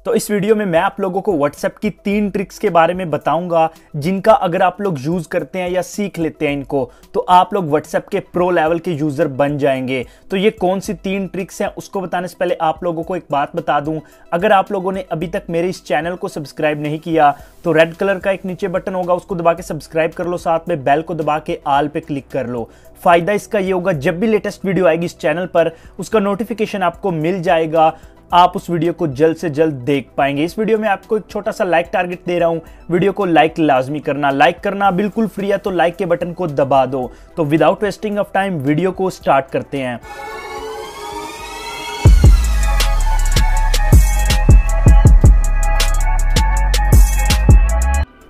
तो इस वीडियो में मैं आप लोगों को WhatsApp की 3 ट्रिक्स के बारे में बताऊंगा, जिनका अगर आप लोग यूज करते हैं या सीख लेते हैं इनको, तो आप लोग WhatsApp के प्रो लेवल के यूजर बन जाएंगे। तो ये कौन सी 3 ट्रिक्स हैं उसको बताने से पहले आप लोगों को एक बात बता दूं, अगर आप लोगों ने अभी तक मेरे इस चैनल को सब्सक्राइब नहीं किया तो रेड कलर का एक नीचे बटन होगा, उसको दबा के सब्सक्राइब कर लो, साथ में बेल को दबा के ऑल पे क्लिक कर लो। फायदा इसका ये होगा, जब भी लेटेस्ट वीडियो आएगी इस चैनल पर उसका नोटिफिकेशन आपको मिल जाएगा, आप उस वीडियो को जल्द से जल्द देख पाएंगे। इस वीडियो में आपको एक छोटा सा लाइक टारगेट दे रहा हूं, वीडियो को लाइक लाजमी करना, लाइक करना बिल्कुल फ्री है, तो लाइक के बटन को दबा दो। तो without wasting of time video को स्टार्ट करते हैं।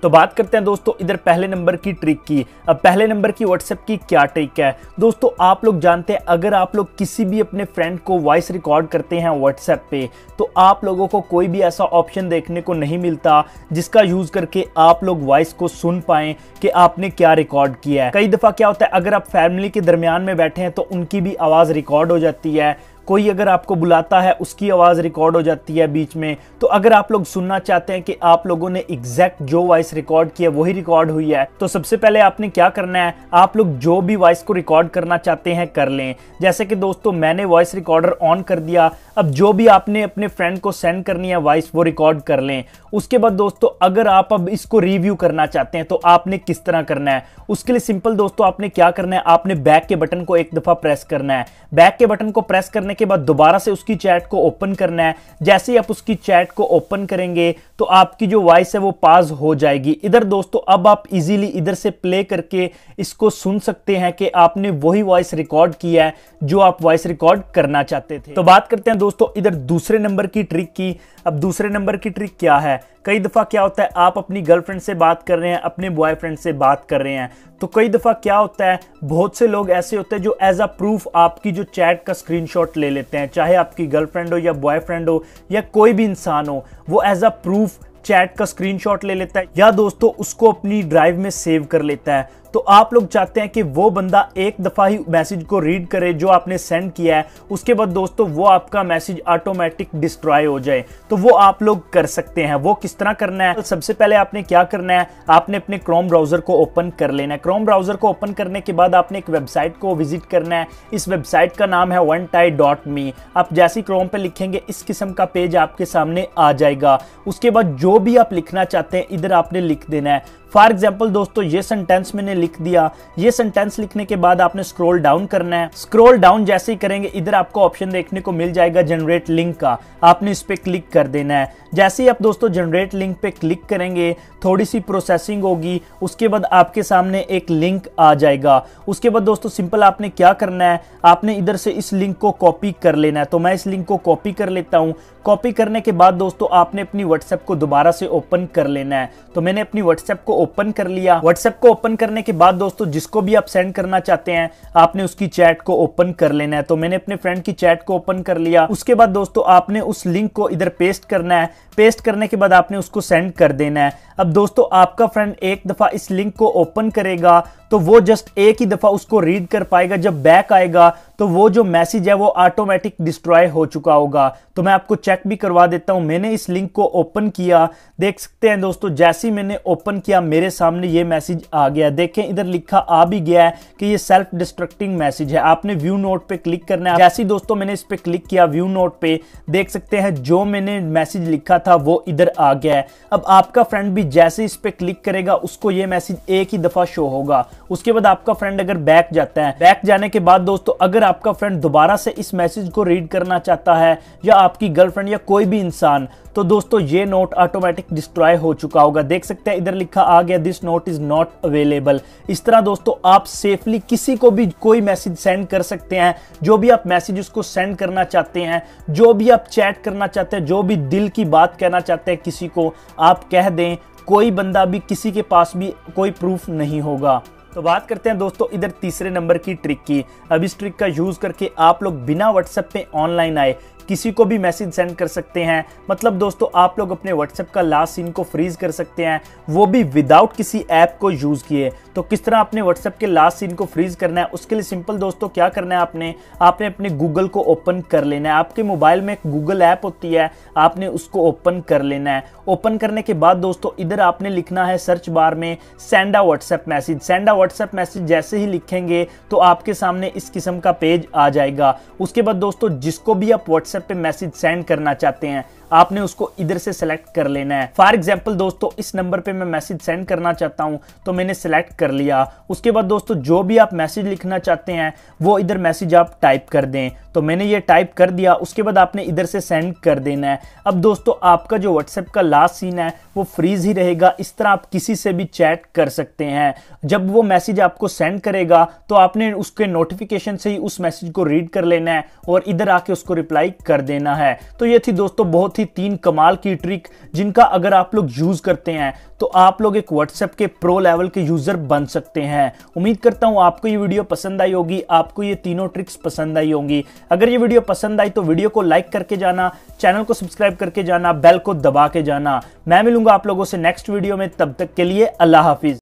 तो बात करते हैं दोस्तों इधर पहले नंबर की ट्रिक की। अब पहले नंबर की WhatsApp की क्या ट्रिक है दोस्तों, आप लोग जानते हैं अगर आप लोग किसी भी अपने फ्रेंड को वॉइस रिकॉर्ड करते हैं WhatsApp पे, तो आप लोगों को कोई भी ऐसा ऑप्शन देखने को नहीं मिलता जिसका यूज करके आप लोग वॉइस को सुन पाएं कि आपने क्या रिकॉर्ड किया है। कई दफा क्या होता है, अगर आप फैमिली के दरमियान में बैठे हैं तो उनकी भी आवाज रिकॉर्ड हो जाती है, कोई अगर आपको बुलाता है उसकी आवाज रिकॉर्ड हो जाती है बीच में। तो अगर आप लोग सुनना चाहते हैं कि आप लोगों ने एग्जैक्ट जो वॉइस रिकॉर्ड किया वही रिकॉर्ड हुई है, तो सबसे पहले आपने क्या करना है, आप लोग जो भी वॉइस को रिकॉर्ड करना चाहते हैं कर लें। जैसे कि दोस्तों मैंने वॉइस रिकॉर्डर ऑन कर दिया, अब जो भी आपने अपने फ्रेंड को सेंड करनी है वॉइस वो रिकॉर्ड कर लें। उसके बाद दोस्तों अगर आप अब इसको रिव्यू करना चाहते हैं तो आपने किस तरह करना है, उसके लिए सिंपल दोस्तों आपने क्या करना है, आपने बैक के बटन को एक दफा प्रेस करना है। बैक के बटन को प्रेस करने के बाद दोबारा से उसकी चैट को ओपन करना है। जैसे ही आप उसकी चैट को ओपन करेंगे तो आपकी जो वॉइस है वो पास हो जाएगी। इधर दोस्तों अब आप इजीली इधर से प्ले करके इसको सुन सकते हैं कि आपने वही वॉइस रिकॉर्ड किया है जो आप वॉइस रिकॉर्ड करना चाहते थे। तो बात करते हैं दोस्तों इधर दूसरे नंबर की ट्रिक की। अब दूसरे नंबर की ट्रिक क्या है, कई दफा क्या होता है आप अपनी गर्लफ्रेंड से बात कर रहे हैं, अपने बॉयफ्रेंड से बात कर रहे हैं, तो कई दफा क्या होता है बहुत से लोग ऐसे होते हैं जो एज अ प्रूफ आपकी जो चैट का स्क्रीनशॉट ले लेते हैं, चाहे आपकी गर्लफ्रेंड हो या बॉयफ्रेंड हो या कोई भी इंसान हो, वो एज अ प्रूफ चैट का स्क्रीनशॉट ले लेता है या दोस्तों उसको अपनी ड्राइव में सेव कर लेता है। तो आप लोग चाहते हैं कि वो बंदा एक दफा ही मैसेज को रीड करे जो आपने सेंड किया है, उसके बाद दोस्तों वो आपका मैसेज ऑटोमेटिक डिस्ट्रॉय हो जाए, तो वो आप लोग कर सकते हैं। वो किस तरह करना है, सबसे पहले आपने क्या करना है, आपने अपने क्रोम ब्राउजर को ओपन कर लेना है। क्रोम ब्राउजर को ओपन करने के बाद आपने एक वेबसाइट को विजिट करना है। इस वेबसाइट का नाम है onetie.me। आप जैसे क्रोम पे लिखेंगे इस किस्म का पेज आपके सामने आ जाएगा। उसके बाद जो भी आप लिखना चाहते हैं इधर आपने लिख देना है। फॉर एग्जाम्पल दोस्तों ये सेंटेंस मैंने लिख दिया, ये सेंटेंस लिखने के बाद आपने स्क्रॉल डाउन करना है। स्क्रॉल डाउन जैसे ही करेंगे इधर आपको ऑप्शन देखने को मिल जाएगा जनरेट लिंक का, आपने इस पे क्लिक कर देना है। जैसे ही आप दोस्तों जनरेट लिंक पे क्लिक करेंगे थोड़ी सी प्रोसेसिंग होगी, उसके बाद आपके सामने एक लिंक आ जाएगा। उसके बाद दोस्तों सिंपल आपने क्या करना है, आपने इधर से इस लिंक को कॉपी कर लेना है। तो मैं इस लिंक को कॉपी कर लेता हूं। कॉपी करने के बाद दोस्तों आपने अपनी WhatsApp को दोबारा से ओपन कर लेना है। तो मैंने अपनी WhatsApp को ओपन कर लिया। WhatsApp को ओपन करने के बाद दोस्तों जिसको भी आप सेंड करना चाहते हैं आपने उसकी चैट को ओपन कर लेना है। तो मैंने अपने फ्रेंड की चैट को ओपन कर लिया। उसके बाद दोस्तों आपने उस लिंक को इधर पेस्ट करना है। पेस्ट करने के बाद आपने उसको सेंड कर देना है। अब दोस्तों आपका फ्रेंड एक दफा इस लिंक को ओपन करेगा तो वो जस्ट एक ही दफा उसको रीड कर पाएगा, जब बैक आएगा तो वो जो मैसेज है वो ऑटोमेटिक डिस्ट्रॉय हो चुका होगा। तो मैं आपको चेक भी करवा देता हूं। मैंने इस लिंक को ओपन किया, देख सकते हैं दोस्तों जैसे ही मैंने ओपन किया मेरे सामने ये मैसेज आ गया। देखें इधर लिखा आ भी गया है कि ये सेल्फ डिस्ट्रक्टिंग मैसेज है। आपने व्यू नोट पे क्लिक करना है। जैसे ही दोस्तों मैंने इस पे क्लिक किया व्यू नोट पे, देख सकते हैं जो मैंने मैसेज लिखा था वो इधर आ गया है। अब आपका फ्रेंड भी जैसे इस पे क्लिक करेगा उसको ये मैसेज एक ही दफा शो होगा। उसके बाद आपका फ्रेंड अगर बैक जाता है, बैक जाने के बाद दोस्तों अगर आपका फ्रेंड दोबारा से इस मैसेज को रीड करना चाहता है या आपकी गर्लफ्रेंड या कोई भी इंसान, तो दोस्तों ये नोट ऑटोमेटिक डिस्ट्रॉय हो चुका होगा। देख सकते हैं इधर लिखा आ गया this note is not available. इस तरह दोस्तों आप सेफली किसी को भी कोई मैसेज सेंड कर सकते हैं। जो भी आप मैसेज उसको सेंड करना चाहते हैं, जो भी आप चैट करना चाहते हैं, जो भी दिल की बात कहना चाहते हैं किसी को, आप कह दें। कोई बंदा भी किसी के पास भी कोई प्रूफ नहीं होगा। तो बात करते हैं दोस्तों इधर तीसरे नंबर की ट्रिक की। अब इस ट्रिक का यूज करके आप लोग बिना व्हाट्सएप पे ऑनलाइन आए किसी को भी मैसेज सेंड कर सकते हैं। मतलब दोस्तों आप लोग अपने व्हाट्सएप का लास्ट सीन को फ्रीज कर सकते हैं, वो भी विदाउट किसी ऐप को यूज किए। तो किस तरह अपने व्हाट्सएप के लास्ट सीन को फ्रीज करना है, उसके लिए सिंपल दोस्तों क्या करना है, आपने अपने गूगल को ओपन कर लेना है। आपके मोबाइल में एक गूगल ऐप होती है, आपने उसको ओपन कर लेना है। ओपन करने के बाद दोस्तों इधर आपने लिखना है सर्च बार में send a WhatsApp message. Send a WhatsApp message जैसे ही लिखेंगे तो आपके सामने इस किस्म का पेज आ जाएगा। उसके बाद दोस्तों जिसको भी आप व्हाट्सएप पे मैसेज सेंड करना चाहते हैं आपने उसको इधर से सिलेक्ट कर लेना है। फॉर एग्जांपल दोस्तों इस नंबर पे मैं मैसेज सेंड करना चाहता हूं तो मैंने सिलेक्ट कर लिया। उसके बाद दोस्तों जो भी आप मैसेज लिखना चाहते हैं वो इधर मैसेज आप टाइप कर दें। तो मैंने ये टाइप कर दिया, उसके बाद आपने इधर से सेंड कर देना है। अब दोस्तों आपका जो व्हाट्सएप का लास्ट सीन है वो फ्रीज ही रहेगा। इस तरह आप किसी से भी चैट कर सकते हैं। जब वो मैसेज आपको सेंड करेगा तो आपने उसके नोटिफिकेशन से ही उस मैसेज को रीड कर लेना है और इधर आके उसको रिप्लाई कर देना है। तो ये थी दोस्तों बहुत ही 3 कमाल की ट्रिक जिनका अगर आप लोग यूज करते हैं तो आप लोग एक व्हाट्सएप के प्रो लेवल के यूजर बन सकते हैं। उम्मीद करता हूं आपको ये वीडियो पसंद आई होगी, आपको ये तीनों ट्रिक्स पसंद आई होंगी। अगर ये वीडियो पसंद आई तो वीडियो को लाइक करके जाना, चैनल को सब्सक्राइब करके जाना, बेल को दबा के जाना। मैं मिलूंगा आप लोगों से नेक्स्ट वीडियो में, तब तक के लिए अल्लाह हाफिज।